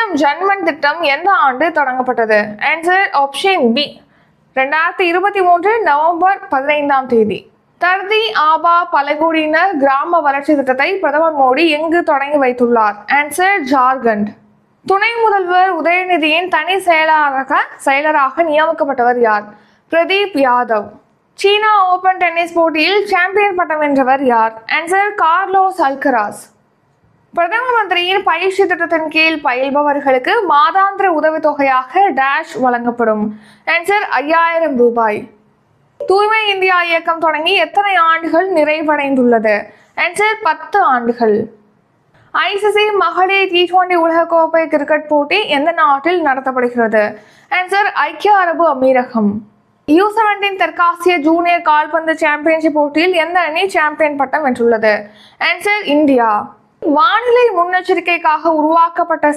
PM Janman திட்டம் எந்த ஆண்டு தொடங்கப்பட்டது? Answer option B 2023 November 15 Dharti Aaba பழங்குடியினர் கிராம வளர்ச்சி திட்டத்தை பிரதமர் மோடி எங்கு தொடங்கி வைத்துள்ளார்? ஆன்சர் ஜார்க்கண்ட். துணை முதல்வர் உதயநிதியின் தனி செயலராக நியமிக்கப்பட்டவர் யார்? Pradeep Yadav. China open tennis போட்டியில் சாம்பியன் பட்டம் வென்றவர் யார்? Answer Carlos Alcaraz. பிரதம மந்திரியின் பயிற்சி திட்டத்தின் கீழ் பயில்பவர்களுக்கு மாதாந்திர உதவித்தொகையாக டேஷ் வழங்கப்படும்? ஆன்சர் 5000 ரூபாய். தூய்மை இந்தியா இயக்கம் தொடங்கி எத்தனை ஆண்டுகள் நிறைவடைந்துள்ளது? ஆன்சர் 10 ஆண்டுகள். ஐசிசி மகளிர் T20 உலகக்கோப்பை கிரிக்கெட் போட்டி எந்த நாட்டில் நடத்தப்படுகிறது? ஆன்சர் ஐக்கிய அரபு அமீரகம். U17 தெற்காசிய ஜூனியர் கால்பந்து சாம்பியன்ஷிப் போட்டியில் எந்த அணி சாம்பியன் பட்டம் வென்றுள்ளது? Answer India. வானிலை முன்னெச்சரிக்கைக்காக உருவாக்கப்பட்ட